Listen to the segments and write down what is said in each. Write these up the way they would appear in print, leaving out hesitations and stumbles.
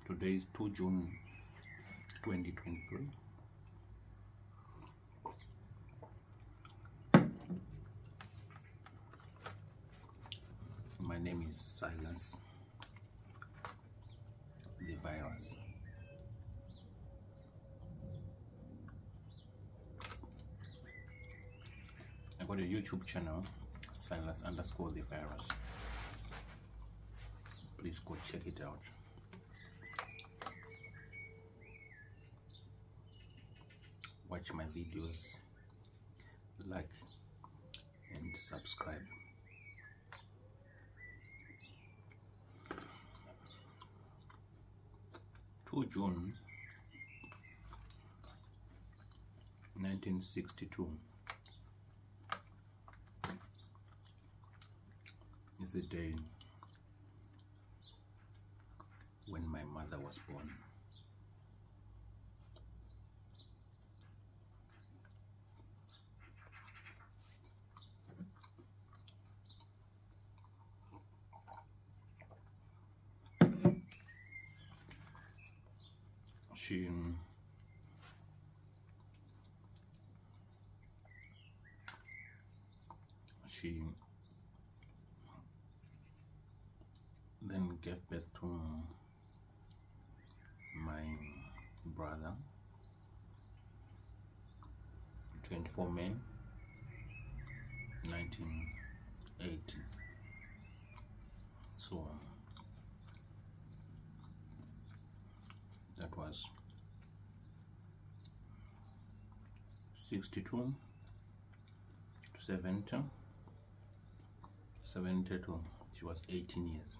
Today is 2 June 2023. My name is Silas the Virus. I got a YouTube channel, Silas_the Virus. Please go check it out. Watch my videos, like and subscribe. June 1962 is the day when my mother was born. She then gave birth to my brother, 24 May 1980. So that was 62 to 70, 72. She was 18 years.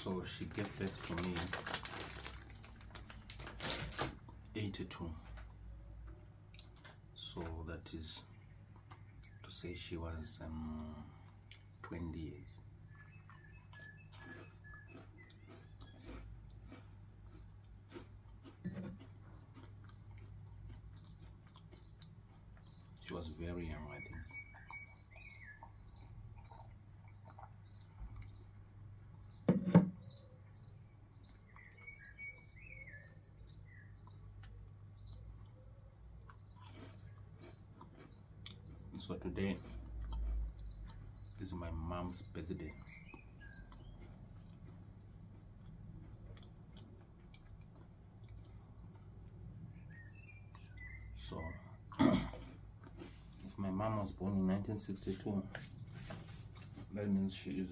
So she gave birth to me 82. So that is to say she was 20 years. She was very young, I think. So today is my mom's birthday. So if my mom was born in 1962, that means she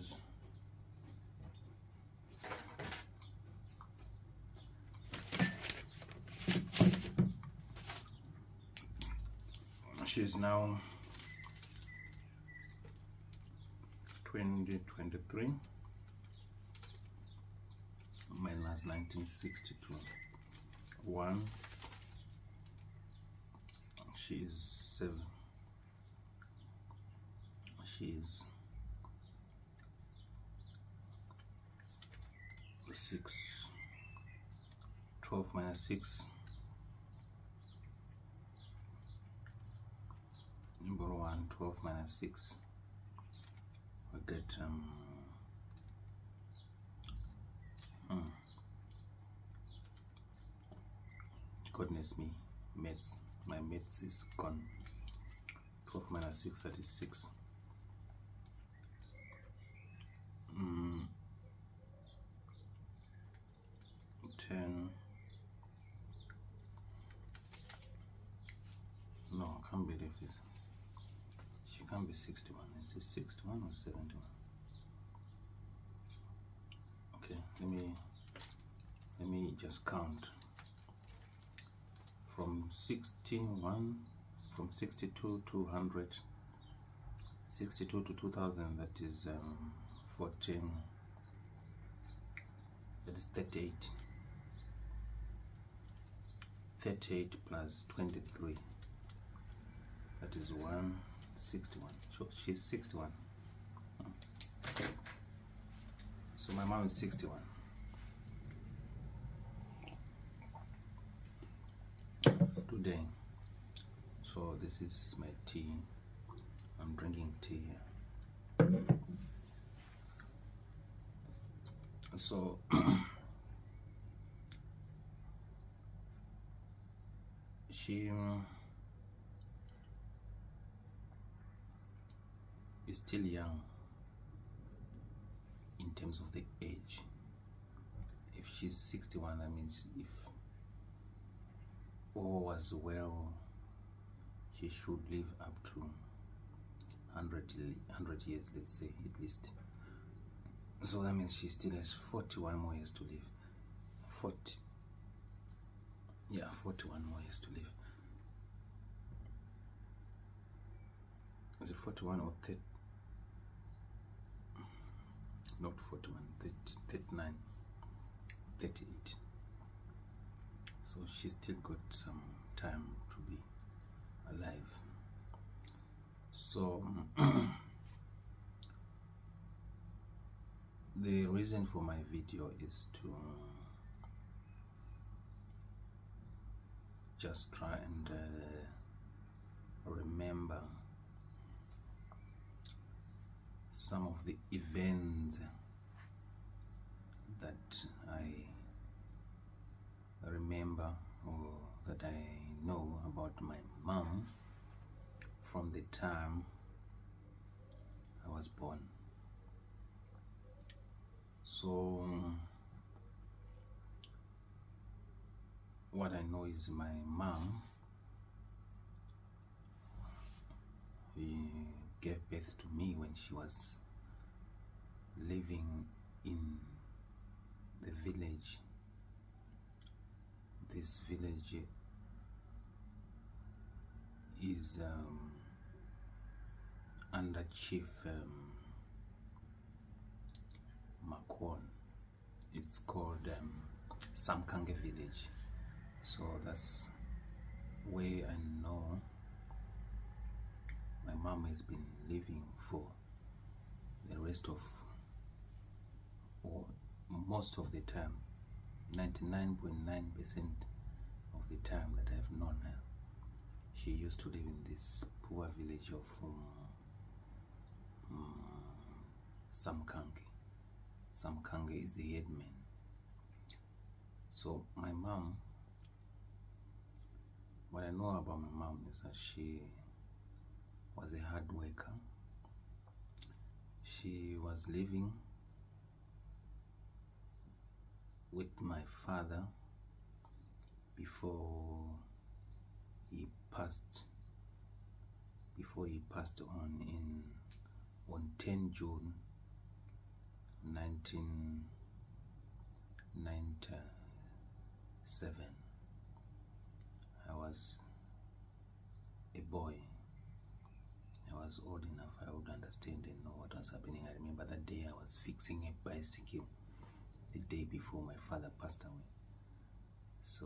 is now 2023 minus 1962. She is 7. She is 6. 12 minus 6. Number 1, 12 minus 6. I get goodness me, maths. My maths is gone. 12 minus 6, that is 6. 10. No, I can't believe this. She can't be 61. Is it 61 or 71? Okay, let me just count. From 61, from 62 to 100, 62 to 2000, that is 14, that is 38. 38 plus 23, that is 161. So she's 61. So my mom is 61. Today. So this is my tea. I'm drinking tea here. So she is still young in terms of the age. If she's 61, that means if all was well, she should live up to 100 years, let's say, at least. So that means she still has 41 more years to live. 41 more years to live. Is it 41 or 30? Not 41, 30, 39, 38. So she's still got some time to be alive. So the reason for my video is to just try and remember some of the events that I remember or that I know about my mom from the time I was born. So what I know is my mom gave birth to me when she was living in the village. This village is under Chief Makon. It's called Samkange village. So that's where I know my mom has been living for the rest of, or most of the time, 99.9% of the time that I've known her. She used to live in this poor village of Samkange. Samkange is the headman. So my mom, what I know about my mom is that she was a hard worker. She was living with my father before he passed on 10 June 1997. I was a boy. I was old enough, I would understand and know what was happening. I remember that day I was fixing a bicycle the day before my father passed away. So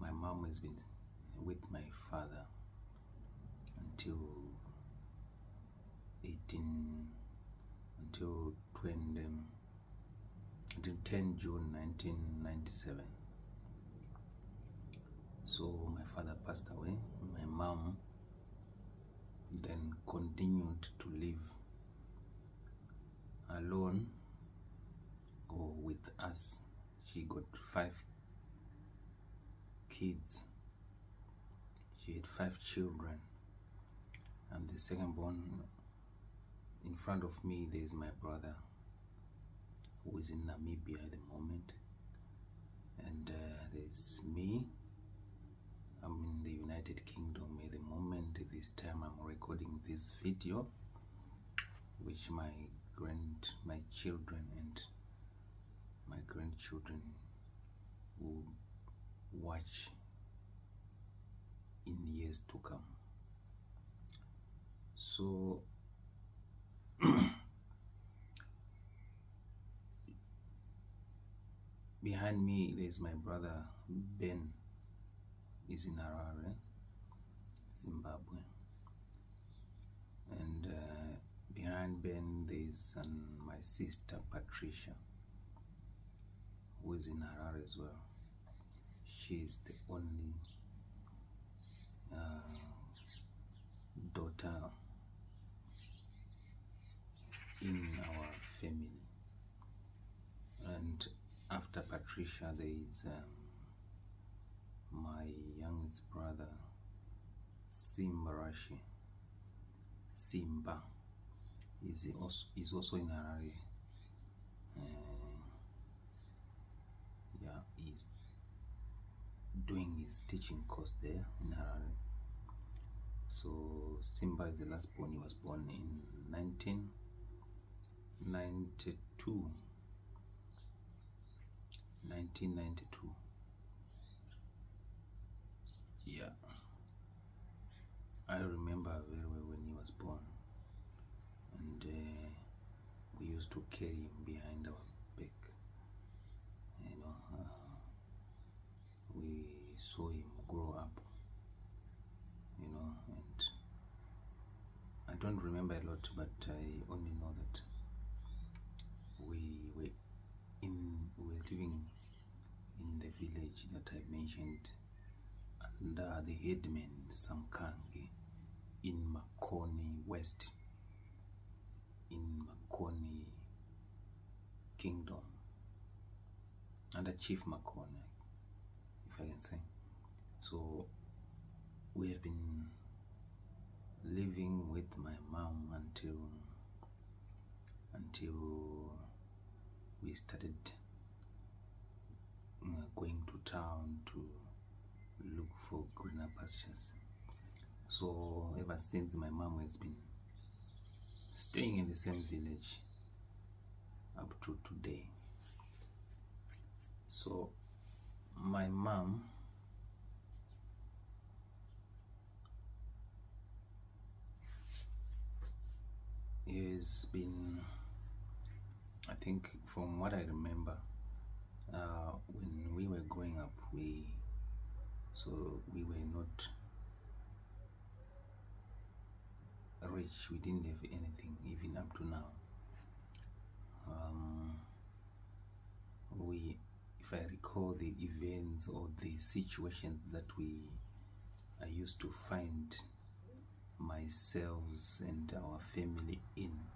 my mom has been with my father until 10 June 1997. So my father passed away. My mom then continued to live alone or with us. She got 5 kids. She had 5 children. I'm the second born. In front of me there is my brother who is in Namibia at the moment, and there's me. I'm in the United Kingdom at the moment. This time I'm recording this video, which my children and my grandchildren will watch in years to come. So behind me there's my brother Ben. Is in Harare, Zimbabwe, and behind Ben there's my sister Patricia, who is in Harare as well. She's the only daughter in our after Patricia, there is my youngest brother, Simbarashi. Simba is also in Harare. Yeah, he's doing his teaching course there in Harare. So Simba is the last born. He was born in 1992. 1992. Yeah, I remember very well when he was born, and we used to carry him behind our back. You know, we saw him grow up. You know, and I don't remember a lot, but I only know that we were living in the village that I mentioned under the headman Samkange in Makoni West, in Makoni Kingdom, under Chief Makoni, if I can say. So we have been living with my mom until we started going to town to look for greener pastures. So ever since, my mom has been staying in the same village up to today. So my mom has been, I think from what I remember, when we were growing up, we were not rich. We didn't have anything even up to now. If I recall the events or the situations that I used to find myself and our family in,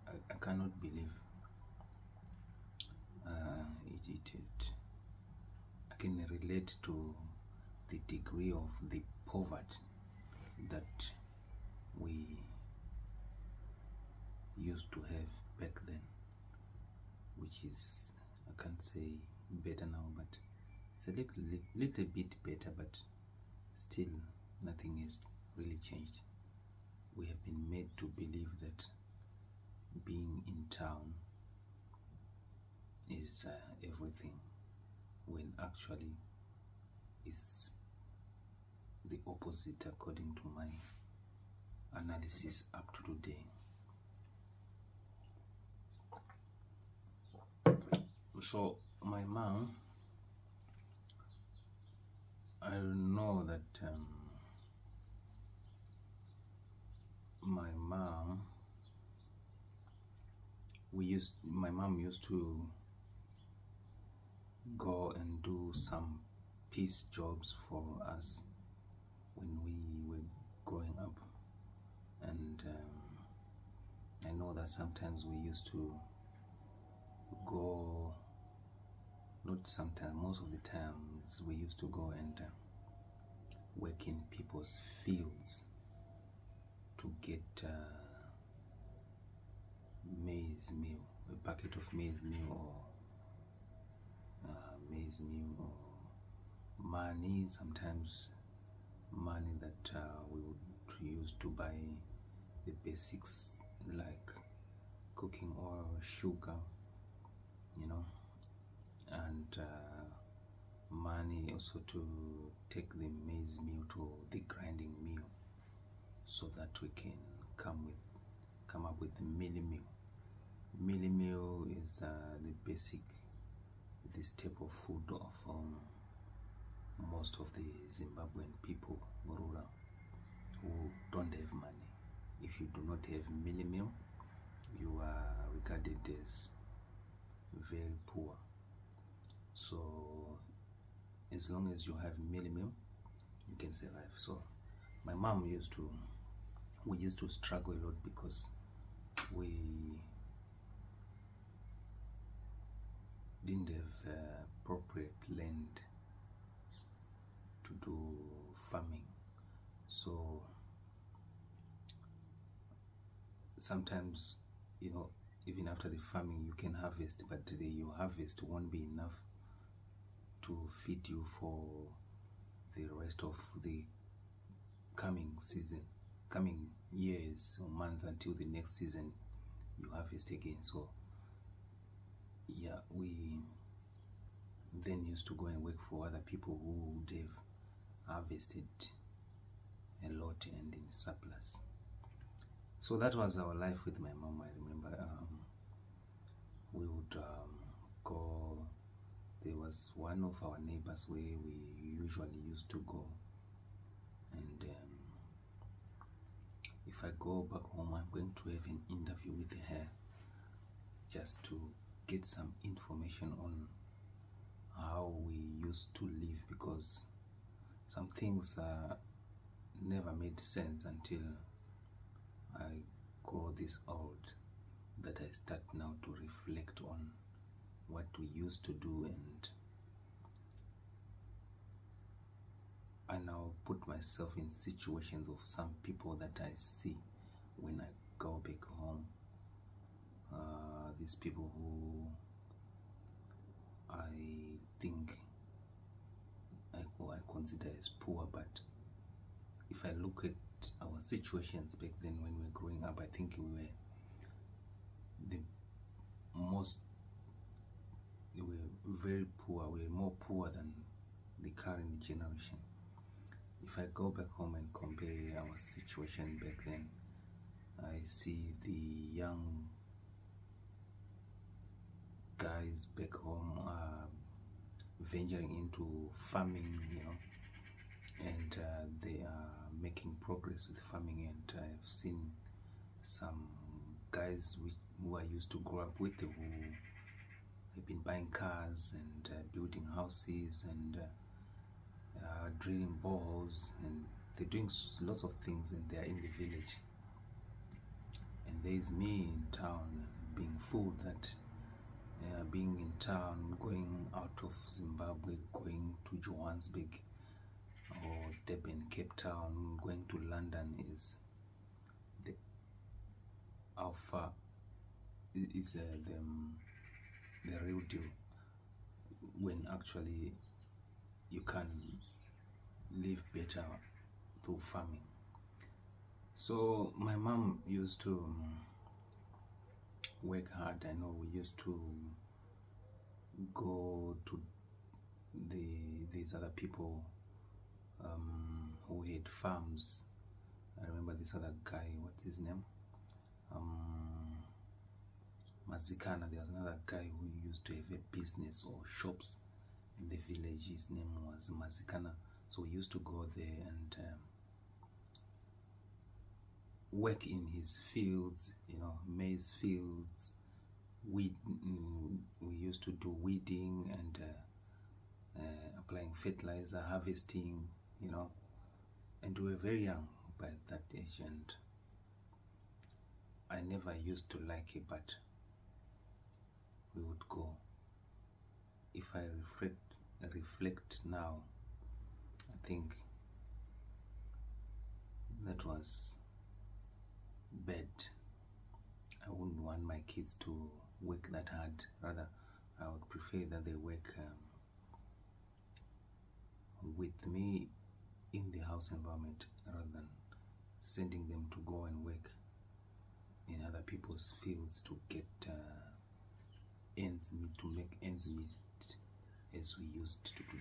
I cannot believe I can relate to the degree of the poverty that we used to have back then, which is, I can't say better now, but it's a little bit better, but still nothing has really changed. We have been made to believe that being in town is everything, when actually it's the opposite according to my analysis up to today. So my mom, I know that my mom used to go and do some piece jobs for us when we were growing up, and I know that sometimes we used to go, not sometimes, most of the times we used to go and work in people's fields to get maize meal, a bucket of maize meal, or money, sometimes money that we would use to buy the basics like cooking oil, sugar, you know, and money also to take the maize meal to the grinding mill so that we can come up with the mealie meal. Mealie meal is the staple food of most of the Zimbabwean people, rural, who don't have money. If you do not have mealie meal, you are regarded as very poor. So as long as you have mealie meal, you can survive. So my mom we used to struggle a lot because we didn't have appropriate land to do farming. So sometimes, even after the farming you can harvest, but your harvest won't be enough to feed you for the rest of the coming season, coming years or months, until the next season you harvest again. So yeah, we then used to go and work for other people who would have harvested a lot and in surplus. So that was our life with my mom. I remember we would go. There was one of our neighbors where we usually used to go, and if I go back home, I'm going to have an interview with her just to get some information on how we used to live, because some things never made sense until I grow this old, that I start now to reflect on what we used to do, and I now put myself in situations of some people that I see when I go back home. These people who I think I consider as poor, but if I look at our situations back then when we were growing up, I think we were very poor. We were more poor than the current generation. If I go back home and compare our situation back then, I see the young guys back home venturing into farming, and they are making progress with farming. And I've seen some guys who I used to grow up with, who have been buying cars and building houses and drilling boreholes, and they're doing lots of things, and they're in the village. And there's me in town being fooled that being in town, going out of Zimbabwe, going to Johannesburg or Durban, Cape Town, going to London is the alpha, is the real deal, when actually you can live better through farming. So my mom used to work hard. I know we used to go to these other people who had farms. I remember this other guy, what's his name? Mazikana. There was another guy who used to have a business or shops in the village. His name was Mazikana. So we used to go there and work in his fields, maize fields. We used to do weeding and applying fertilizer, harvesting, and we were very young by that age, and I never used to like it, but we would go. If I reflect now, I think that was bad. I wouldn't want my kids to work that hard. Rather, I would prefer that they work with me in the house environment, rather than sending them to go and work in other people's fields to get ends meet, to make ends meet, as we used to do.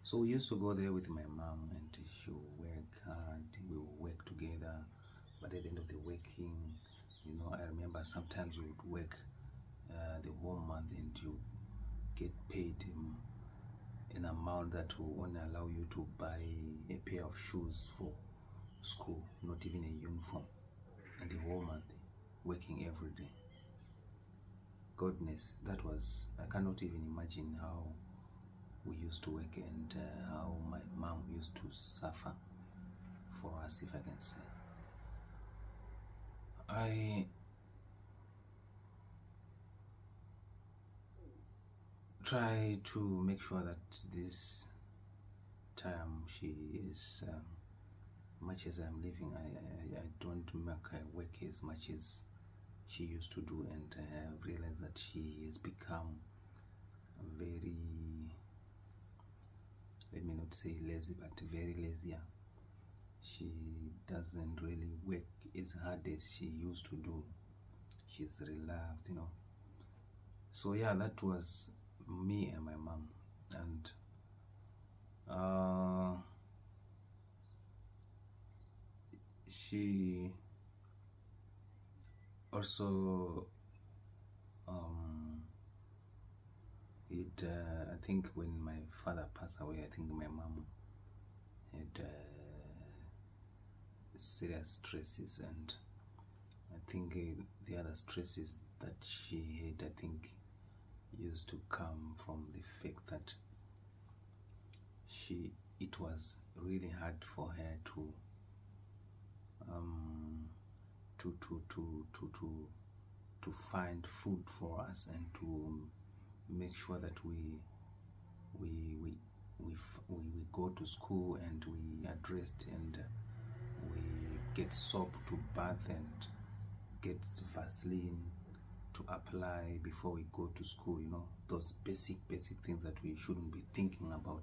So we used to go there with my mom, and she would work hard. We would work together, but at the end of the working, I remember sometimes we would work the whole month, and you get paid an amount that will only allow you to buy a pair of shoes for school, not even a uniform, and the whole month working every day. Goodness, that was, I cannot even imagine how we used to work, and how my mom used to suffer for us, if I can say. try to make sure that this time she is, much as I'm living, I don't make her work as much as she used to do, and I have realized that she has become very, let me not say lazy, but very lazy. Yeah. She doesn't really work as hard as she used to do. She's relaxed, you know. So yeah, that was me and my mom. And she also I think when my father passed away, I think my mom had serious stresses, and I think the other stresses that she had, I think, used to come from the fact that it was really hard for her to find food for us, and to make sure that we go to school and we are dressed, and we get soap to bath, and get Vaseline to apply before we go to school, you know, those basic things that we shouldn't be thinking about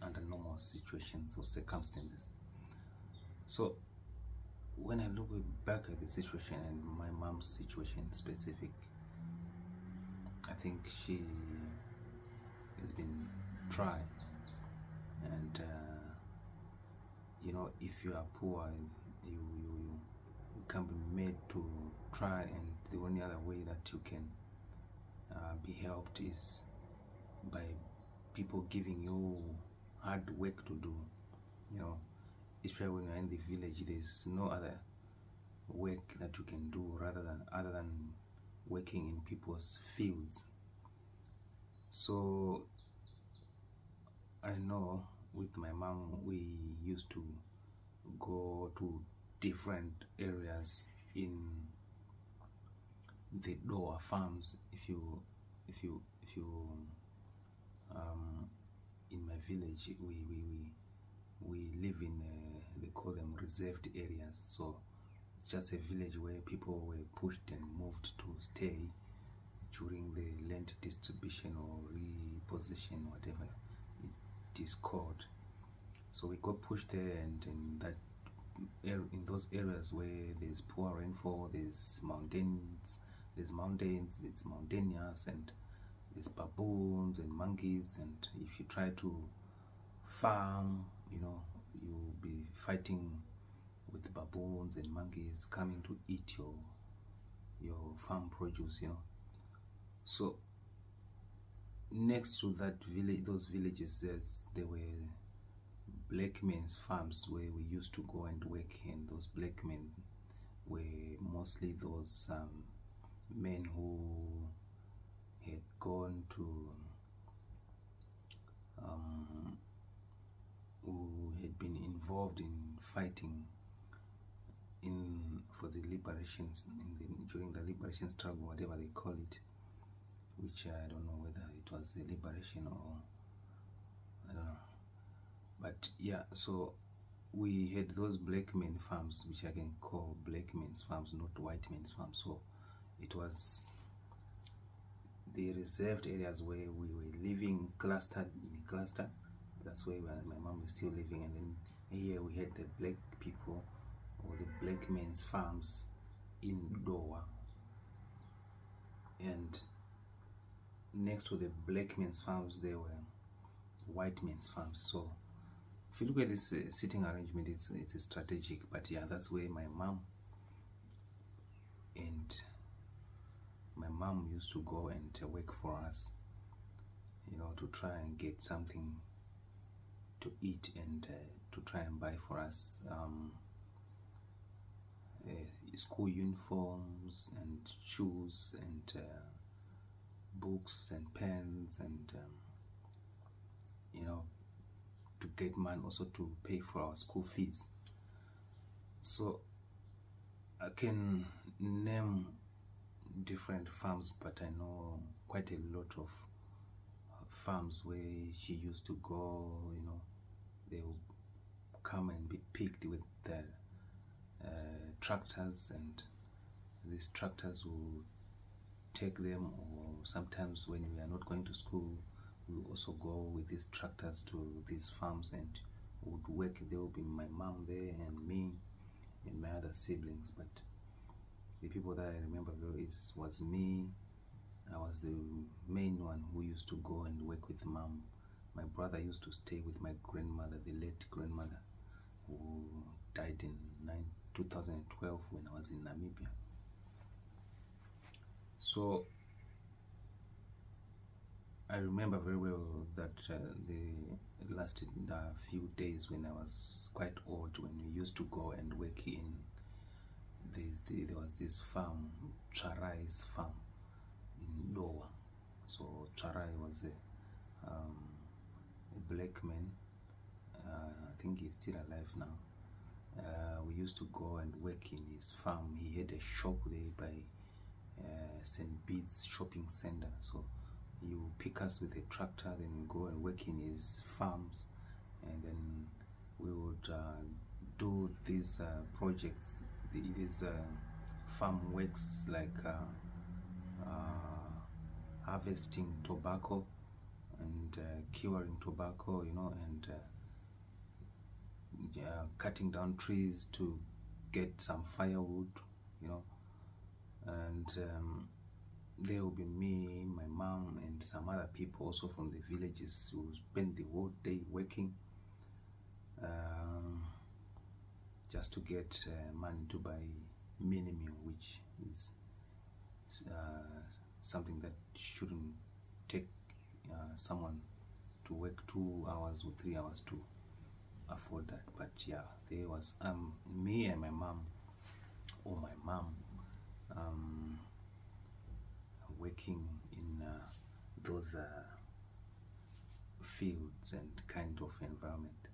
under normal situations or circumstances. So when I look back at the situation, and my mom's situation specific, I think she has been tried, and you know, if you are poor, you can be made to try, and the only other way that you can be helped is by people giving you hard work to do, you know. Especially when you're in the village, there's no other work that you can do other than working in people's fields. So I know with my mom, we used to go to different areas in the Doa farms. If you in my village, we live in they call them reserved areas. So it's just a village where people were pushed and moved to stay during the land distribution or reposition, whatever it is called. So we got pushed there, and in those areas where there's poor rainfall, there's mountains, it's mountainous, and there's baboons and monkeys, and if you try to farm, you know, you'll be fighting with the baboons and monkeys coming to eat your farm produce, you know. So next to that village, those villages, there were black men's farms where we used to go and work, and those black men were mostly those men who had gone to who had been involved in fighting for the liberations during the liberation struggle, whatever they call it, which I don't know whether it was a liberation or I don't know. But yeah, so we had those black men farms, which I can call black men's farms, not white men's farms. So it was the reserved areas where we were living clustered in a cluster. That's where my mom is still living, and then here we had the black people, or the black men's farms in Doa, and next to the black men's farms there were white men's farms. So if you look at this sitting arrangement, it's a strategic, but yeah, that's where my mom used to go and work for us, you know, to try and get something to eat, and to try and buy for us school uniforms and shoes and books and pens, and you know, to get money also to pay for our school fees. So I can name different farms, but I know quite a lot of farms where she used to go, you know, they will come and be picked with the tractors, and these tractors will take them, or sometimes when we are not going to school, we will also go with these tractors to these farms and would work. There will be my mom there and me and my other siblings, but the people that I remember very was me. I was the main one who used to go and work with mom. My brother used to stay with my grandmother, the late grandmother, who died in 2012 when I was in Namibia. So I remember very well that it lasted a few days when I was quite old, when we used to go and work in there was this farm, Charai's farm in Lowa. So Charai was a black man. I think he's still alive now. We used to go and work in his farm. He had a shop there by St. Bede's shopping center. So you pick us with a tractor, then we go and work in his farms, and then we would do these projects, these farm works, like harvesting tobacco and curing tobacco, you know, and cutting down trees to get some firewood, you know, and there will be me, my mom, and some other people also from the villages who spend the whole day working just to get money to buy mini meal, which is something that shouldn't take someone to work 2 hours or 3 hours to afford that. But yeah, there was me and my mom, or my mom, working in those fields and kind of environment.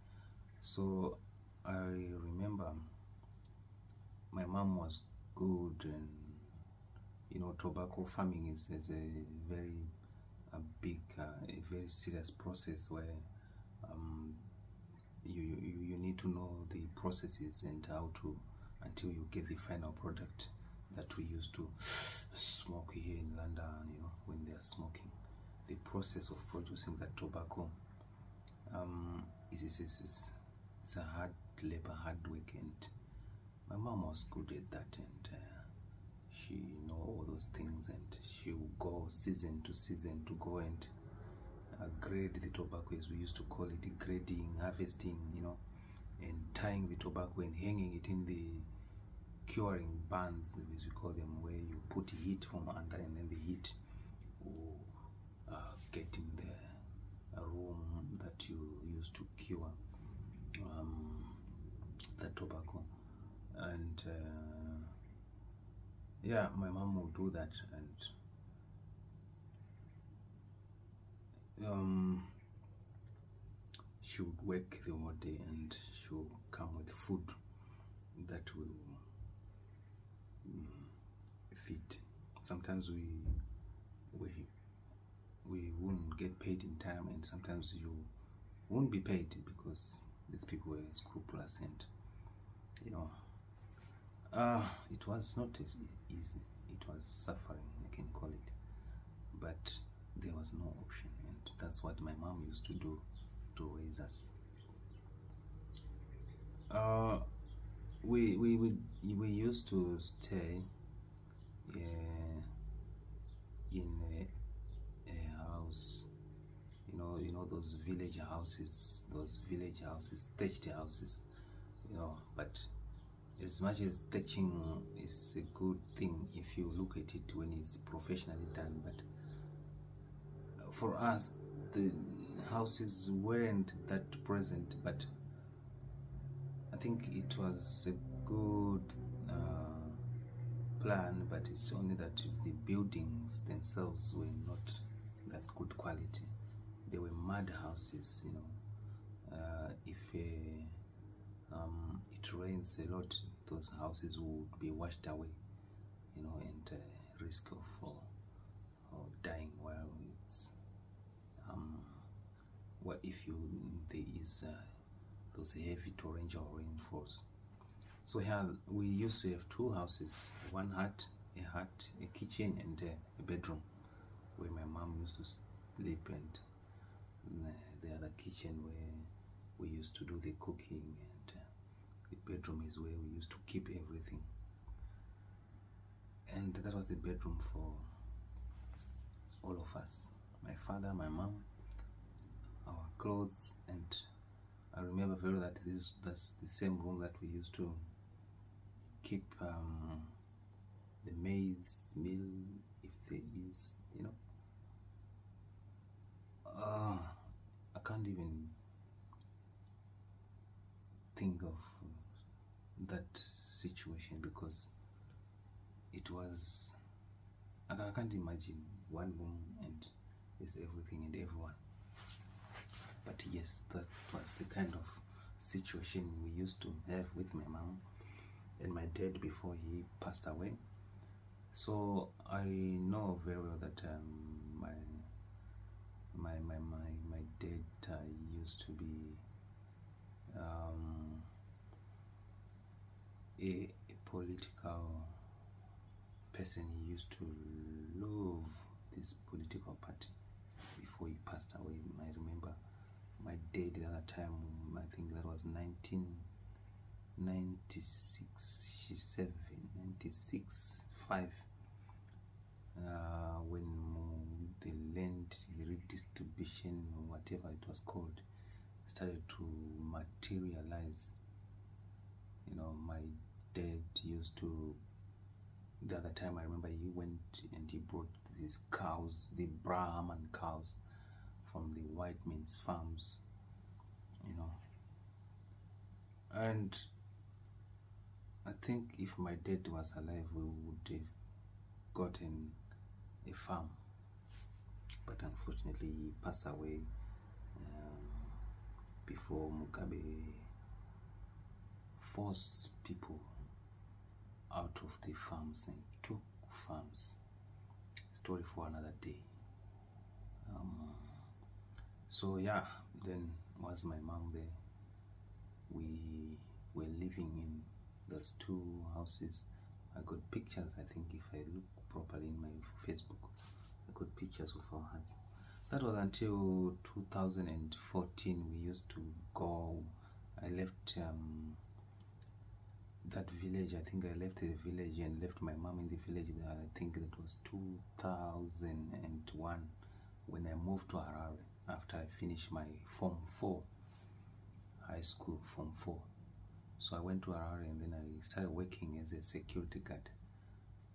So I remember my mom was good, and you know, tobacco farming is a very big, a very serious process where you need to know the processes and how to, until you get the final product that we used to smoke here in London. You know, when they are smoking, the process of producing that tobacco it's a hard labor, hard work, and my mom was good at that, and she know all those things, and she would go season to season to go and grade the tobacco, as we used to call it, grading, harvesting, you know, and tying the tobacco and hanging it in the curing barns, as we call them, where you put heat from under, and then the heat will get in the room that you use to cure the tobacco. And yeah, my mom will do that, and she would work the whole day, and she will come with food that will feed. Sometimes we wouldn't get paid in time, and sometimes you won't be paid because these people were scrupulous, and you know, it was not as easy. It was suffering, I can call it, but there was no option, and that's what my mom used to do to raise us. We used to stay in a house, you know those village houses, thatched houses, you know. But as much as thatching is a good thing if you look at it when it's professionally done, but for us the houses weren't that present. But I think it was a good plan, but it's only that the buildings themselves were not that good quality. They were mud houses, you know. If it rains a lot, those houses would be washed away, you know, and risk of dying while it's what if there is those heavy torrential rainfalls. So here we used to have two houses, one hut, a kitchen, and a bedroom where my mom used to sleep, and the other kitchen where we used to do the cooking, and the bedroom is where we used to keep everything. And that was the bedroom for all of us, my father, my mom, our clothes. And I remember very well that that's the same room that we used to keep the maize meal, if there is, I can't even think of that situation, because it was, I can't imagine one room and there's everything and everyone. But yes, that was the kind of situation we used to have with my mom and my dad before he passed away. So I know very well that my dad used to be a political person. He used to love this political party before he passed away. I remember my dad at that time, I think that was 1996, 96, 5, when the land redistribution, whatever it was called, started to materialize. My dad used to, the other time I remember he went and he brought these cows, the Brahman cows, from the white men's farms, and I think if my dad was alive, we would have gotten a farm, but unfortunately he passed away before Mugabe forced people out of the farms and took farms. Story for another day. So yeah, then was my mom there. We were living in those two houses. I got pictures, I think if I look properly in my Facebook, I got pictures of our huts. That was until 2014. We used to go, I left that village. I think I left the village and left my mom in the village. I think it was 2001 when I moved to Harare after I finished my Form 4 high school, Form 4. So I went to Harare and then I started working as a security guard,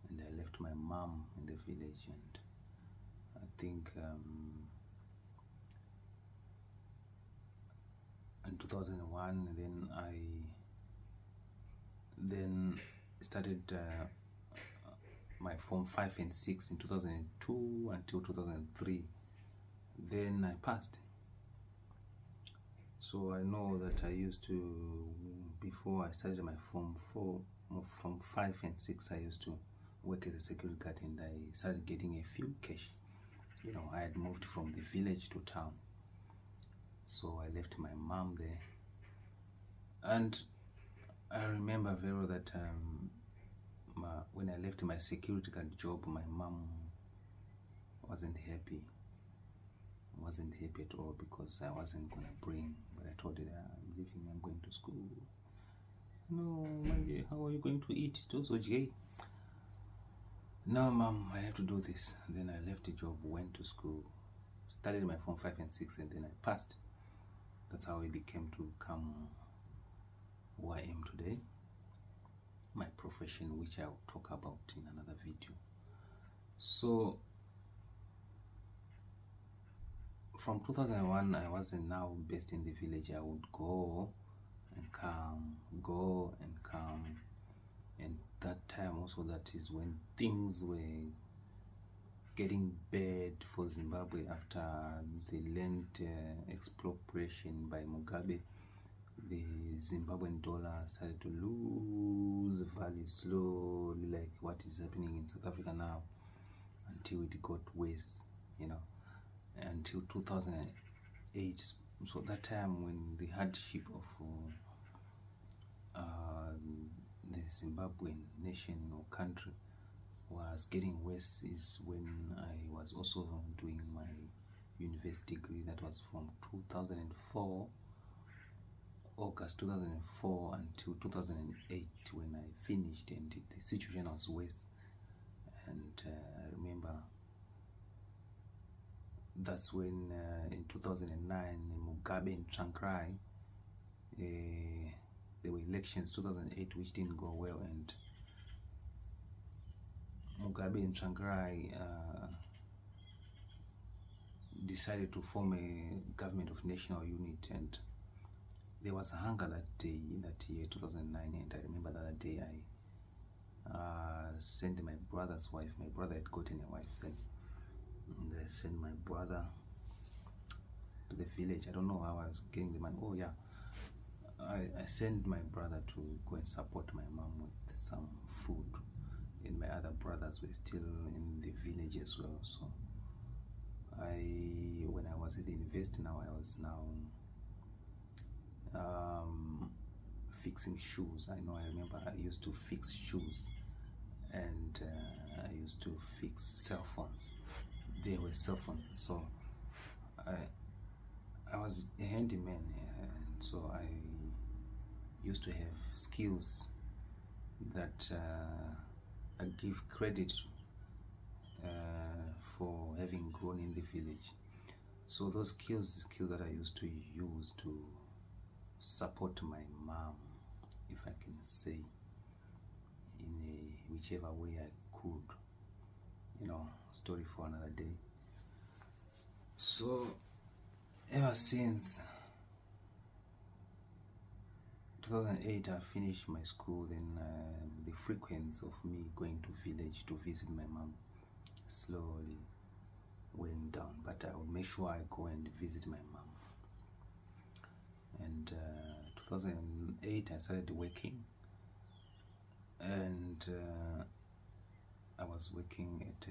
and I left my mom in the village. And I think in 2001, then I started my Form 5 and 6 in 2002 until 2003. Then I passed. So I know that I used to, before I started my Form 5 and 6, I used to work as a security guard, and I started getting a few cash. I had moved from the village to town. So I left my mom there. And I remember very well that when I left my security guard job, my mom wasn't happy. Wasn't happy at all, because I wasn't gonna bring. But I told her that I'm leaving, I'm going to school. No, Manje, how are you going to eat? It also gay. No, mom, I have to do this. Then I left the job, went to school, studied my Form 5 and 6, and then I passed. That's how I became to come who I am today. My profession, which I'll talk about in another video. So from 2001, I wasn't now based in the village. I would go and come, and that time also, that is when things were getting bad for Zimbabwe after the land expropriation by Mugabe. The Zimbabwean dollar started to lose value slowly, like what is happening in South Africa now, until it got worse, until 2008. So that time when the hardship of the Zimbabwean nation or country was getting worse is when I was also doing my university degree. That was from 2004, August 2004 until 2008 when I finished, and the situation was worse. And I remember that's when in 2009 Mugabe and Tsvangirai, there were elections 2008 which didn't go well, and Mugabe and Tsvangirai decided to form a government of national unity, and there was a hunger that day, in that year 2009. And I remember that day I sent my brother's wife. My brother had gotten a wife then, and I sent my brother to the village. I don't know how I was getting the money. Oh yeah, I sent my brother to go and support my mom with some food, and my other brothers were still in the village as well. So when I was at the university now, I was now fixing shoes. I remember I used to fix shoes, and I used to fix cell phones. There were cell phones, so I was a handyman, and so I used to have skills that I give credit for having grown in the village. So those skills that I used to use to support my mom, if I can say, in whichever way I could, story for another day. So ever since 2008 I finished my school, then the frequency of me going to village to visit my mom slowly went down, but I would make sure I go and visit my mom. And 2008 I started working, and I was working at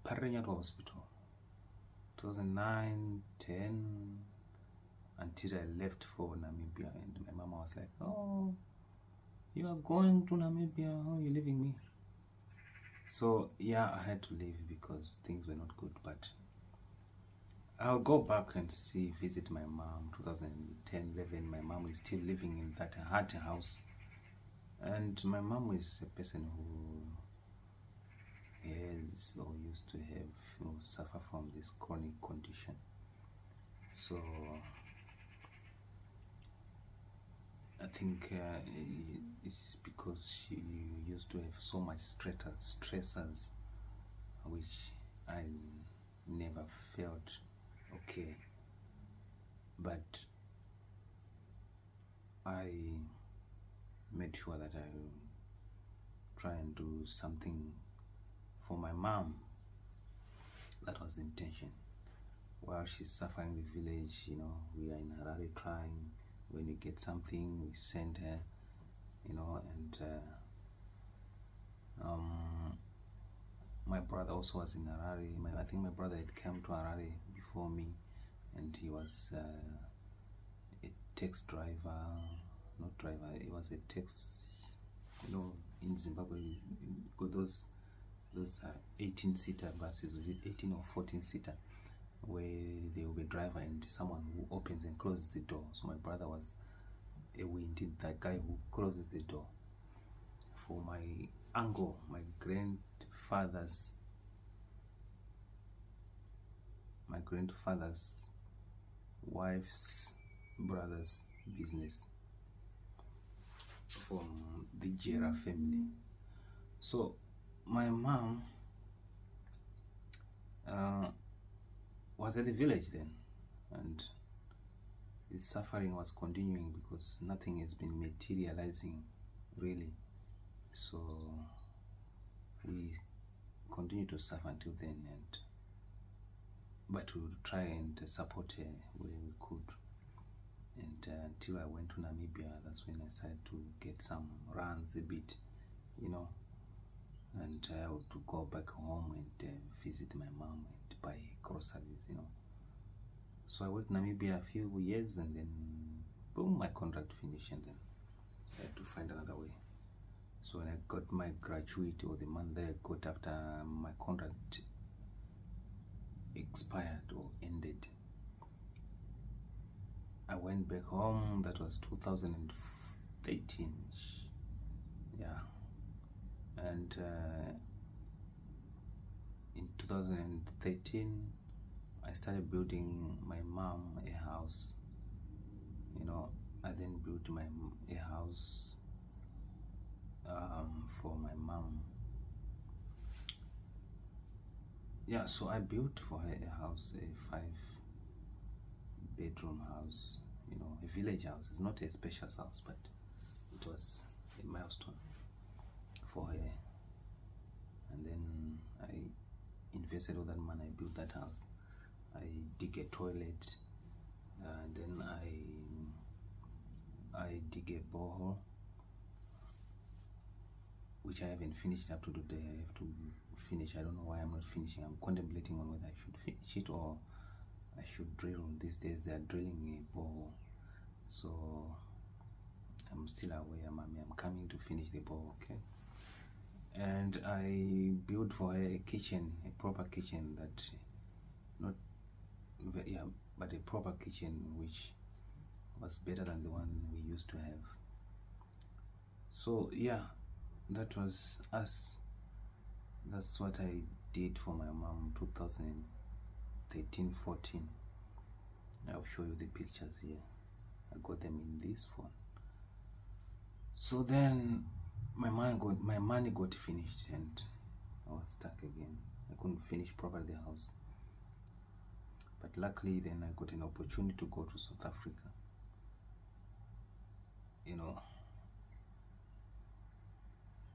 Parañato Hospital 2009, 10, until I left for Namibia. And my mama was like, "Oh, you are going to Namibia? How are you leaving me?" So yeah, I had to leave because things were not good, but I'll go back and visit my mom. 2010, 11, my mom is still living in that hut house, and my mom is a person who has or used to have suffer from this chronic condition. So I think it's because she used to have so much stressors, which I never felt okay. But I made sure that I try and do something for my mom. That was the intention. While she's suffering in the village, we are in Harare trying. When we get something, we send her, and my brother also was in Harare. I think my brother had come to Harare before me, and he was a taxi driver, not driver, he was a taxi, in Zimbabwe, got those 18-seater buses, was it 18 or 14-seater, where there will be a driver and someone who opens and closes the door. So my brother was indeed that guy who closes the door for my uncle, my grandfather's wife's brother's business, from the Jera family. So my mom was at the village then, and the suffering was continuing because nothing has been materializing really. So we continue to suffer until then, but we would try and support her where we could. And until I went to Namibia, that's when I started to get some runs a bit, and I would go back home and visit my mom. buy groceries, you know. So I worked in Namibia a few years, and then boom, my contract finished, and then I had to find another way. So when I got my gratuity, or the month that I got after my contract expired or ended, I went back home. That was 2013. Yeah. And in 2013, I started building my mom a house. You know, I then built a house for my mom. Yeah, so I built for her a house, a 5-bedroom house, you know, a village house. It's not a spacious house, but it was a milestone for her. And then I invested all that money. I built that house. I dig a toilet, and then I dig a borehole, which I haven't finished up to today. I have to finish. I don't know why I'm not finishing. I'm contemplating on whether I should finish it or I should drill. These days they are drilling a borehole, so I'm still away, mommy. I'm coming to finish the borehole, okay? And I built for her a kitchen, a proper kitchen that, not, yeah, but a proper kitchen which was better than the one we used to have. So yeah, that was us. That's what I did for my mom 2013, 14. I'll show you the pictures here. I got them in this phone. So then my money got finished, and I was stuck again. I couldn't finish properly the house. But luckily then I got an opportunity to go to South Africa. You know,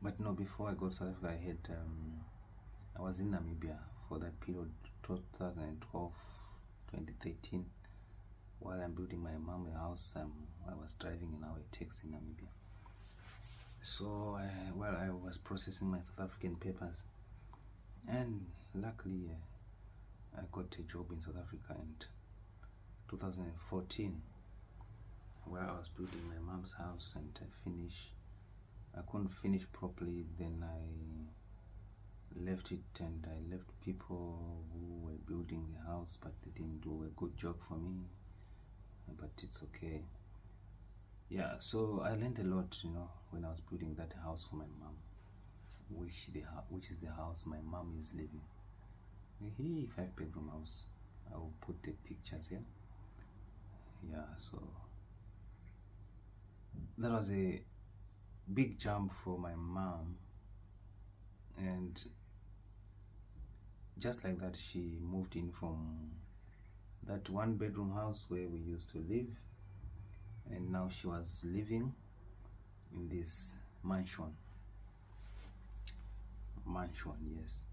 but no, before I got to South Africa, I was in Namibia for that period, 2012, 2013. While I'm building my mom a house, I was driving in our taxi in Namibia. So while I was processing my South African papers, and luckily I got a job in South Africa in 2014, where I was building my mom's house, and I couldn't finish properly. Then I left it, and I left people who were building the house, but they didn't do a good job for me, but it's okay. Yeah, so I learned a lot, you know, when I was building that house for my mom, which is the house my mom is living. Here, 5-bedroom house. I will put the pictures here. Yeah, so that was a big jump for my mom, and just like that, she moved in from that 1-bedroom house where we used to live, and now she was living in this mansion, yes.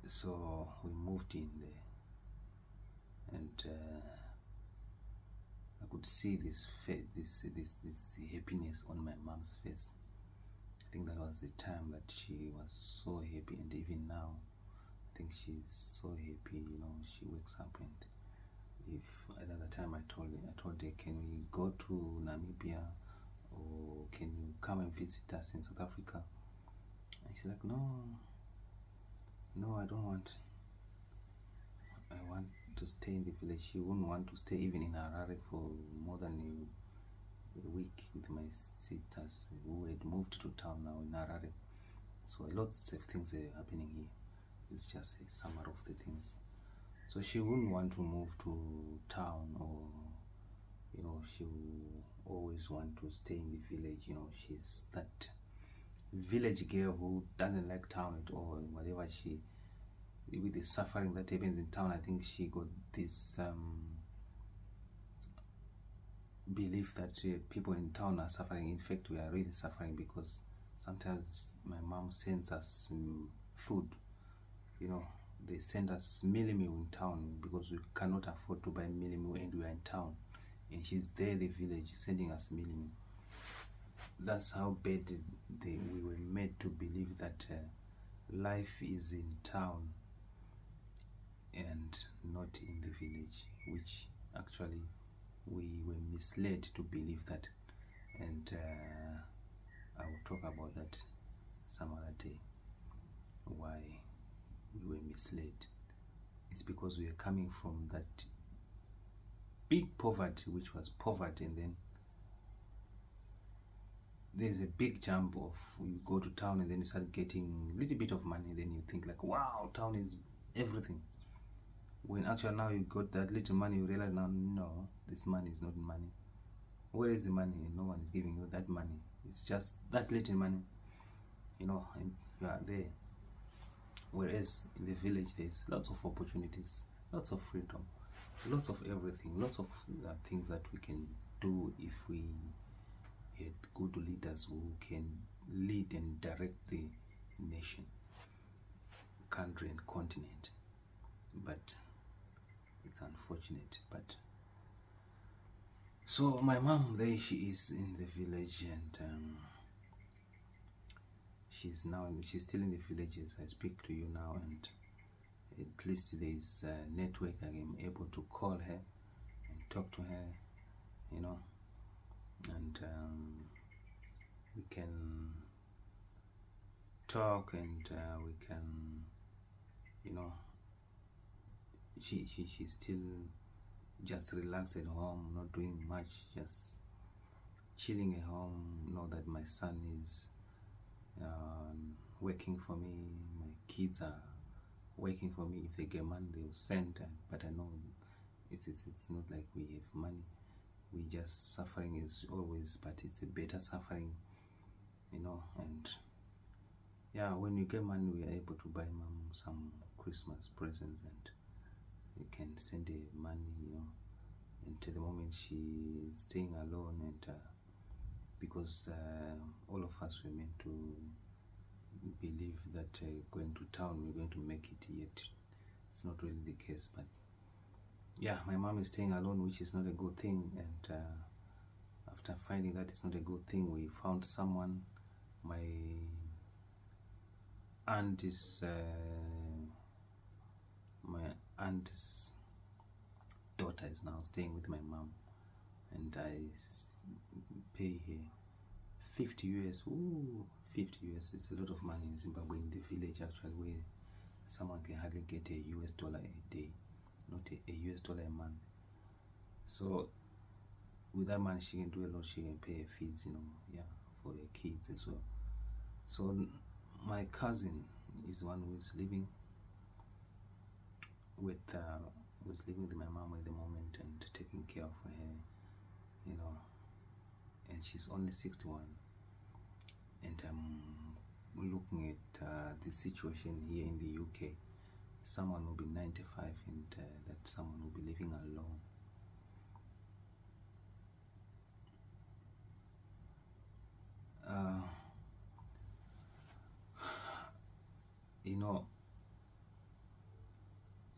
So we moved in there, and I could see this happiness on my mom's face. I think that was the time that she was so happy, and even now I think she's so happy. You know, she wakes up, and if at the time I told her, can we go to Namibia, or can you come and visit us in South Africa? And she's like, no, I don't want. I want to stay in the village. She wouldn't want to stay even in Harare for more than a week with my sisters who had moved to town now in Harare. So lots of things are happening here. It's just a summary of the things. So she wouldn't want to move to town, or, you know, she will always want to stay in the village. You know, she's that village girl who doesn't like town at all. Whatever with the suffering that happens in town, I think she got this belief that people in town are suffering. In fact, we are really suffering, because sometimes my mom sends us food. You know, they send us mealie meal in town because we cannot afford to buy mealie meal, and we are in town, and she's there in the village sending us mealie meal. That's how bad we were made to believe that life is in town and not in the village, which actually we were misled to believe that, and I will talk about that some other day, why we were misled. It's because we are coming from that big poverty, which was poverty, and then there's a big jump of you go to town and then you start getting a little bit of money, then you think like, wow, town is everything. When actually now you got that little money, you realize now, no, this money is not money. Where is the money? No one is giving you that money. It's just that little money, and you are there. Whereas in the village, there's lots of opportunities, lots of freedom, lots of everything, lots of things that we can do if we had good leaders who can lead and direct the nation, country, and continent. But it's unfortunate. But so my mom, there she is in the village, and she's still in the village as I speak to you now, and at least there is a network. I am able to call her and talk to her, and we can talk, and we can, she's still just relaxed at home, not doing much, just chilling at home. Know that my son is working for me, my kids are working for me. If they get money, they'll send, but I know it's not like we have money. We just suffering is always, but it's a better suffering, and yeah, when you get money, we are able to buy mom some Christmas presents, and you can send her money, until the moment she is staying alone, and because all of us were meant to believe that going to town we're going to make it, yet it's not really the case. But yeah, my mom is staying alone, which is not a good thing, and after finding that it's not a good thing, we found someone. My aunt's daughter is now staying with my mom, and I pay her 50 US. Ooh, 50 US is a lot of money in Zimbabwe, in the village actually, where someone can hardly get a US dollar a day, not a US dollar a month. So with that money, she can do a lot. She can pay her fees, for her kids as well. So my cousin is the one who is living with my mom at the moment and taking care of her, and she's only 61. And I'm looking at the situation here in the UK. Someone will be 95, and that someone will be living alone.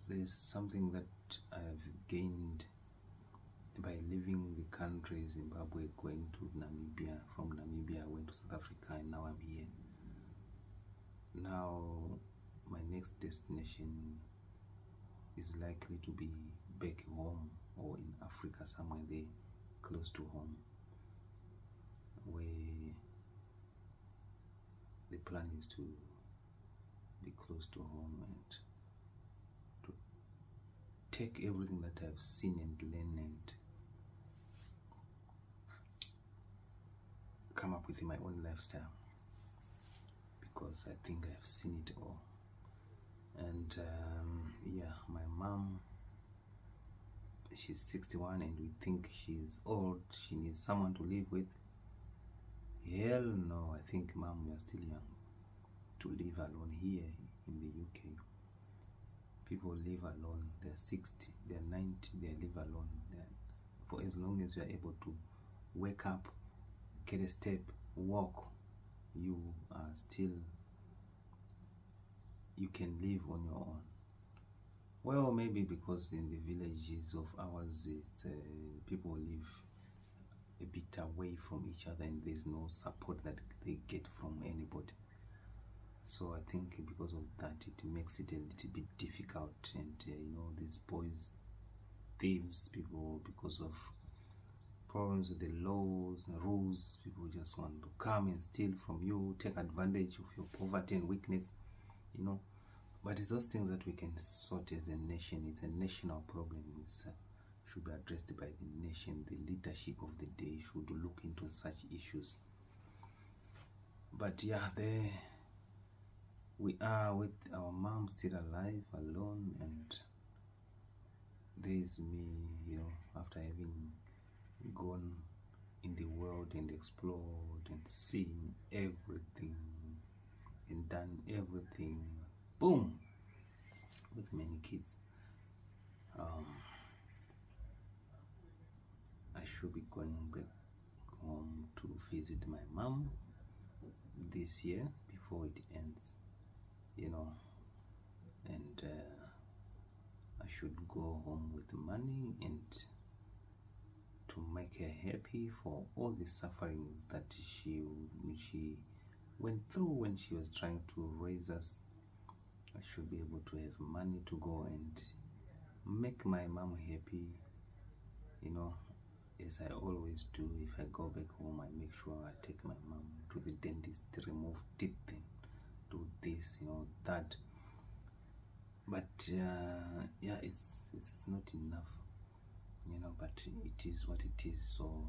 There's something that I've gained by leaving the country, Zimbabwe, going to Namibia. From Namibia, I went to South Africa, and now I'm here. Now, my next destination is likely to be back home, or in Africa, somewhere there, close to home, where the plan is to be close to home and to take everything that I've seen and learned and come up with my own lifestyle, because I think I've seen it all. And yeah, my mom, she's 61, and we think she's old, she needs someone to live with. Hell no, I think, mom, you're still young to live alone here in the UK. People live alone, they're 60, they're 90, they live alone. For as long as you're able to wake up, get a step, walk, you are still, you can live on your own. Well, maybe because in the villages of ours, people live a bit away from each other, and there's no support that they get from anybody. So I think because of that, it makes it a little bit difficult. And these boys, thieves, people, because of problems with the laws and rules, people just want to come and steal from you, take advantage of your poverty and weakness, But it's those things that we can sort as a nation. It's a national problem. It should be addressed by the nation. The leadership of the day should look into such issues. But yeah, there we are with our mom still alive, alone, and there's me, after having gone in the world and explored and seen everything and done everything, boom, with many kids. I should be going back home to visit my mom this year before it ends, and I should go home with money and to make her happy for all the sufferings that she went through when she was trying to raise us. I should be able to have money to go and make my mom happy, as I always do. If I go back home, I make sure I take my mom to the dentist to remove teeth and do this, that. But yeah, it's not enough, but it is what it is. So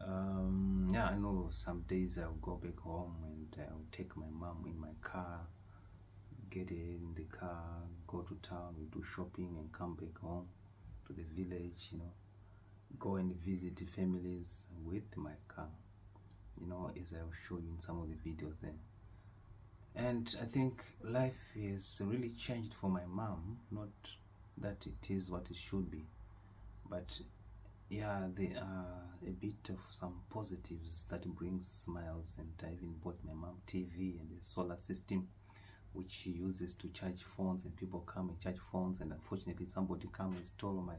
yeah, I know some days I'll go back home and I'll take my mom in my car, get in the car, go to town, we do shopping and come back home to the village, go and visit the families with my car, as I'll show you in some of the videos then. And I think life has really changed for my mom. Not that it is what it should be, but yeah, there are a bit of some positives that brings smiles. And I even bought my mom TV and a solar system which she uses to charge phones, and people come and charge phones. And unfortunately, somebody come and stole my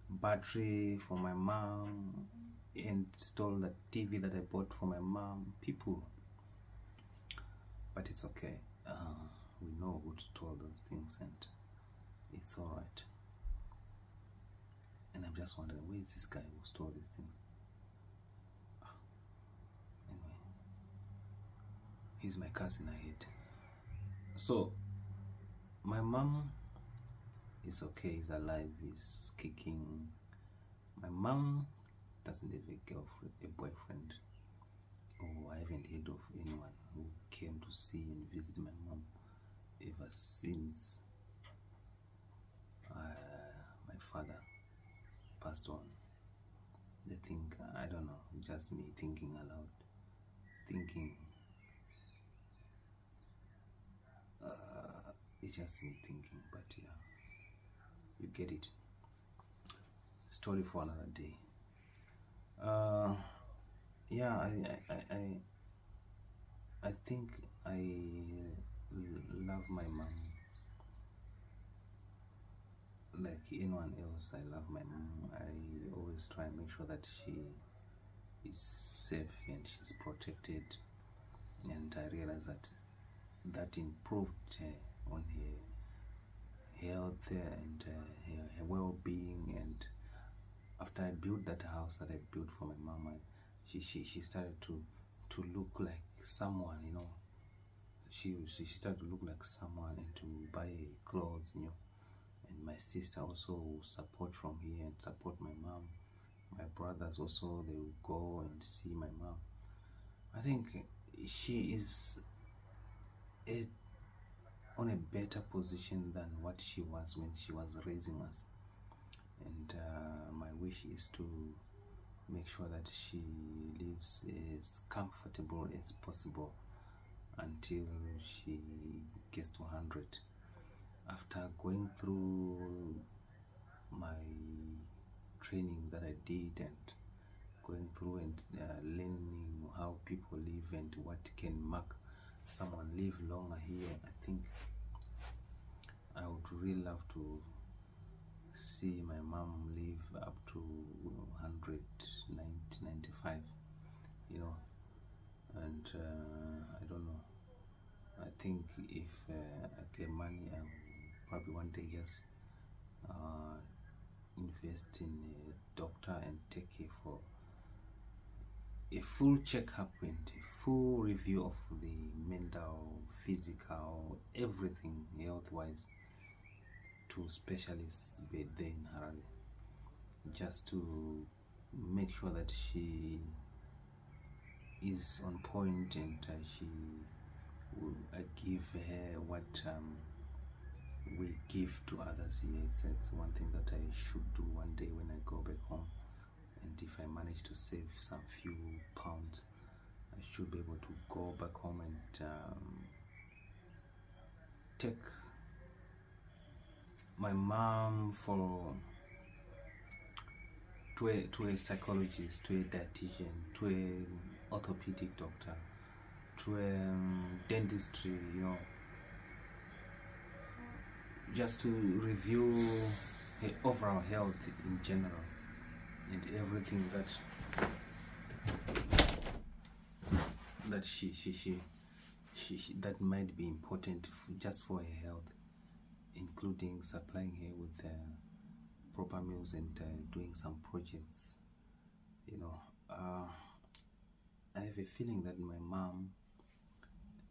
battery for my mom and stole the TV that I bought for my mom. People, but it's okay. We know who stole those things, and it's all right. And I'm just wondering, where is this guy who stole these things? Anyway, he's my cousin, I hate. So my mom is okay, is alive, is kicking. My mom doesn't have a girlfriend, a boyfriend. Oh, I haven't heard of anyone who came to see and visit my mom ever since my father passed on. I think, I don't know, just me thinking aloud, thinking, it's just me thinking, but yeah, you get it. Story for another day. Yeah, I think I love my mom like anyone else. I love my mom. I always try and make sure that she is safe and she's protected, and I realize that improved on her health and her well-being. And after I built that house that I built for my mom, she started to look like someone, she started to look like someone, and to buy clothes, and my sister also support from here and support my mom. My brothers also, they will go and see my mom. I think she is on a better position than what she was when she was raising us. And my wish is to make sure that she lives as comfortable as possible until she gets to 100. After going through my training that I did, and going through and learning how people live and what can make someone live longer here, I think I would really love to see my mom live up to 100, 95, and I don't know. think if I get money, I will probably one day just invest in a doctor and take care for a full checkup and a full review of the mental, physical, everything health-wise to specialists there in Harare, just to make sure that she is on point and I give her what we give to others here. It's one thing that I should do one day when I go back home, and if I manage to save some few pounds, I should be able to go back home and take my mom to a psychologist, to a dietitian, to a orthopedic doctor, to a dentistry, you know, just to review her overall health in general and everything that she that might be important just for her health, including supplying her with proper meals and doing some projects. You know, I have a feeling that my mom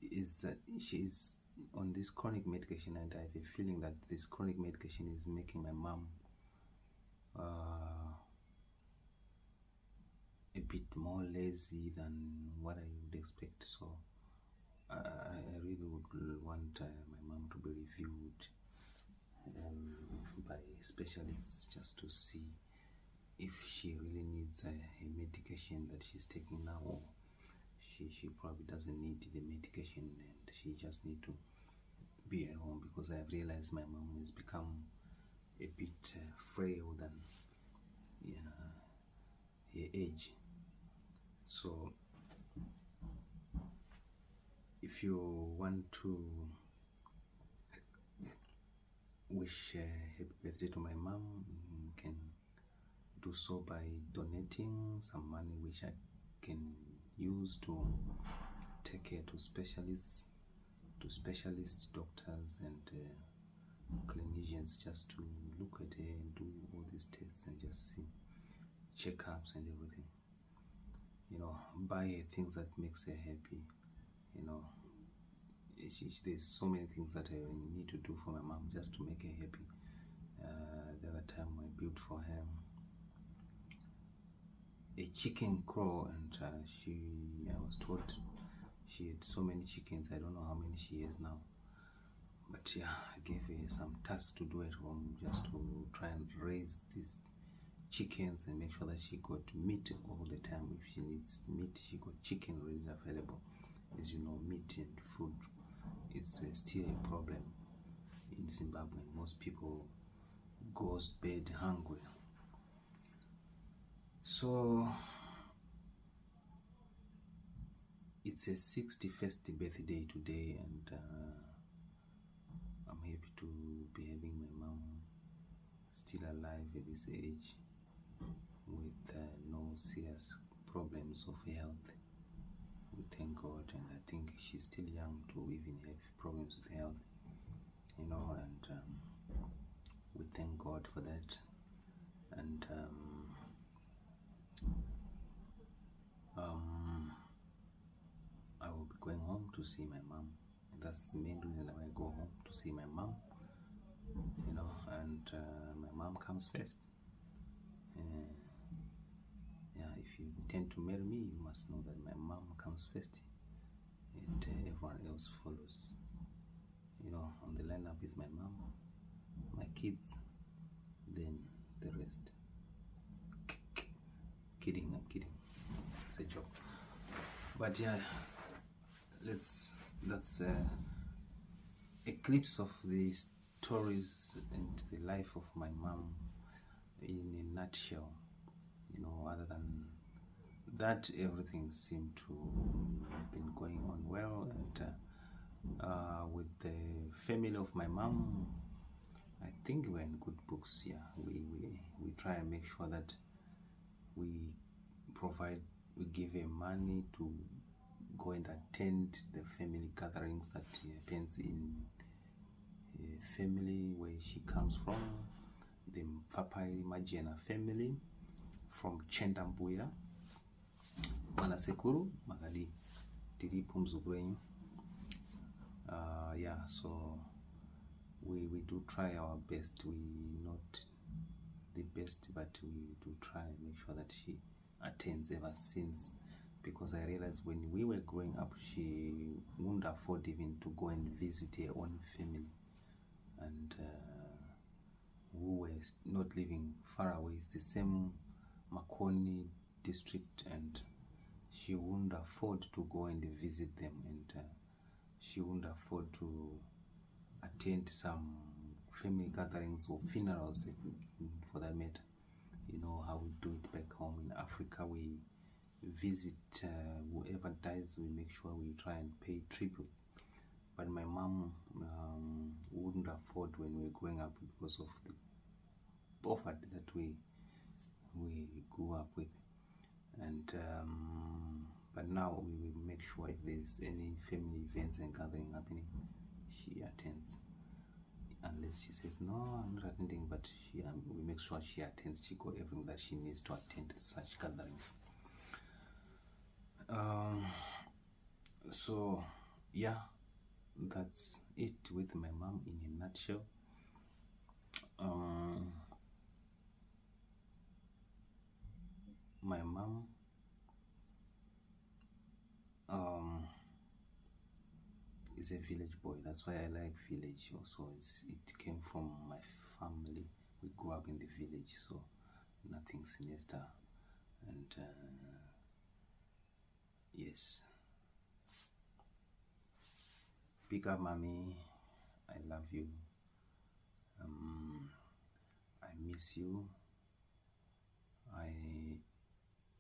is she is on this chronic medication, and I have a feeling that this chronic medication is making my mom a bit more lazy than what I would expect. So I really would want my mom to be reviewed by specialists, just to see if she really needs a medication that she's taking now, or she probably doesn't need the medication and she just need to be at home, because I have realized my mom has become a bit frail than her age. So if you want to wish happy birthday to my mom, you can do so by donating some money, which I can use to take her to specialists, doctors and clinicians, just to look at her and do all these tests and just see checkups and everything. You know, buy her things that makes her happy. You know, there's so many things that I need to do for my mom just to make her happy. The other time I built for her a chicken crow, and I was told she had so many chickens. I don't know how many she has now, but yeah, I gave her some tasks to do at home, just to try and raise these chickens and make sure that she got meat all the time. If she needs meat, she got chicken ready available. As you know, meat and food is still a problem in Zimbabwe. Most people goes bed hungry. So it's a 61st birthday today, and I'm happy to be having my mom still alive at this age with no serious problems of health. We thank God, and I think she's still young to even have problems with health, you know, and we thank God for that. And I will be going home to see my mom. That's the main reason why I go home, to see my mom, you know, and my mom comes first. Yeah, if you intend to marry me, you must know that my mom comes first and everyone else follows. You know, on the lineup is my mom, my kids, then the rest. Kidding, I'm kidding. It's a joke. But yeah, that's a glimpse of the stories and the life of my mom in a nutshell. You know, other than that, everything seemed to have been going on well, and with the family of my mom, I think we're in good books. Yeah, we try and make sure that we give her money to go and attend the family gatherings that happens in a family where she comes from, the Mfapai Majena family from Chendambuya. Mana sekuru magadi tiripo mzukuru wenyu. Yeah, so we do try our best. We not the best, but we do try and make sure that she attends ever since, because I realized when we were growing up, she wouldn't afford even to go and visit her own family, and who were not living far away. It's the same Makoni district, and she wouldn't afford to go and visit them, and she wouldn't afford to attend some family gatherings or funerals, for that matter. You know how we do it back home in Africa. We visit whoever dies. We make sure we try and pay tribute. But my mom wouldn't afford when we were growing up, because of the poverty that we grew up with. And but now we will make sure if there's any family events and gathering happening, she attends. Unless she says no, I'm not attending, but we make sure she attends. She got everything that she needs to attend such gatherings. So yeah, that's it with my mom in a nutshell. My mom is a village boy. That's why I like village also. It came from my family. We grew up in the village, so nothing sinister. And yes, big up mommy, I love you. I miss you.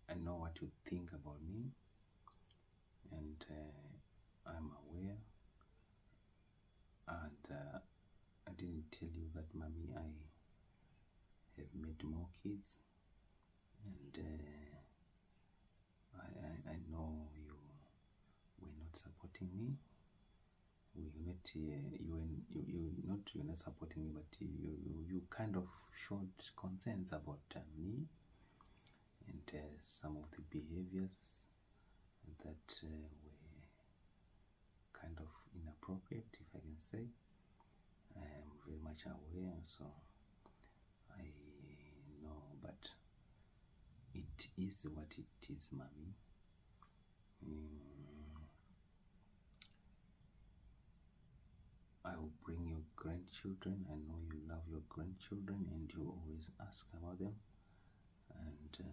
I know what you think about me, and I'm aware. And I didn't tell you that, mommy, I have made more kids, and I know you were not supporting me. You're not supporting me, but you kind of showed concerns about me and some of the behaviors that were kind of inappropriate, if I can say. I am very much aware, so I know, but it is what it is, mommy. I will bring your grandchildren. I know you love your grandchildren and you always ask about them. And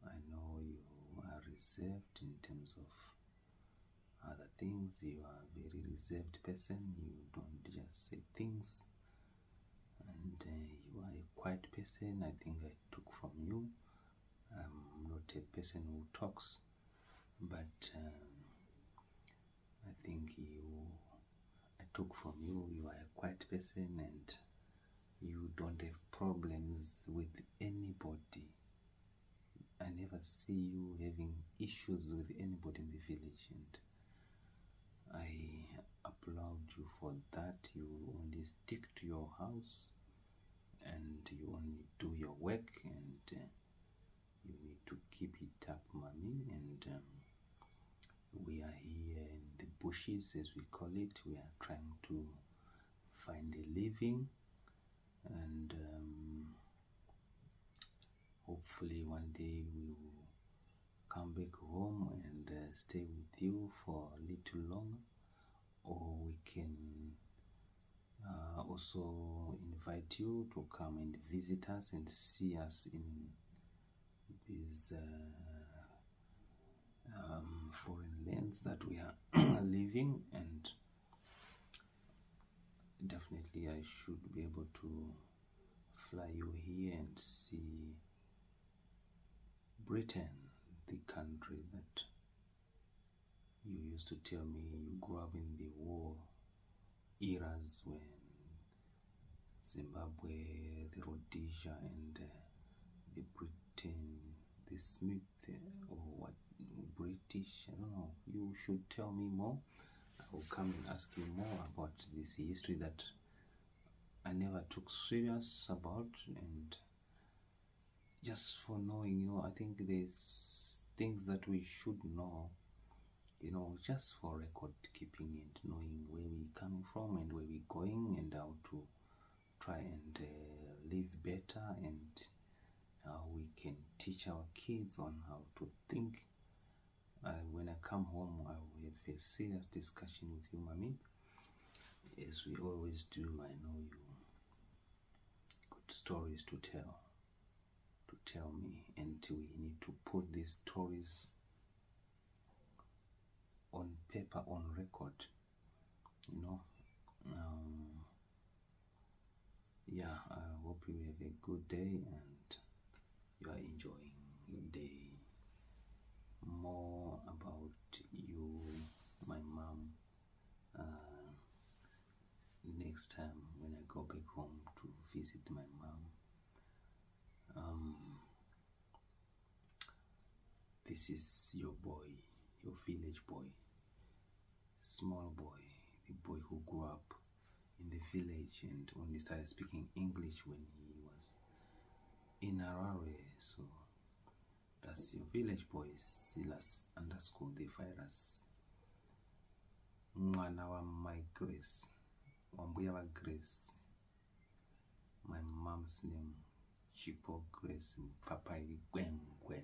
I know you are reserved in terms of other things. You are a very reserved person. You don't just say things. And you are a quiet person. I think I took from you. I'm not a person who talks, but I think I took from you. You are a quiet person and you don't have problems with anybody. I never see you having issues with anybody in the village, and I applaud you for that. You only stick to your house and you only do your work, and you need to keep it up, mommy. And we are here in the bushes, as we call it. We are trying to find a living, and hopefully one day we will come back home and stay with you for a little longer, or we can also invite you to come and visit us and see us in these foreign lands that we are living. And definitely I should be able to fly you here and see Britain, the country that you used to tell me you grew up in the war eras, when Zimbabwe, the Rhodesia, and the the Smith or what, British, I don't know. You should tell me more. I will come and ask you more about this history that I never took serious about, and just for knowing, I think there's things that we should know, just for record keeping and knowing where we're coming from and where we're going and how to try and live better, and how we can teach our kids on how to think. When I come home, I will have a serious discussion with you, Mommy, as we always do. I know you good stories to tell me, and we need to put these stories on paper, on record, yeah. I hope you have a good day and you are enjoying your day. More about you, my mom, next time when I go back home to visit my mom. This is your boy, your village boy, small boy, the boy who grew up in the village and only started speaking English when he was in Harare. So that's your village boy, Silas _ the virus. Mwana wa my Grace, Wambuya wa Grace. My mom's name, Chipo Grace Papai Gwengwe.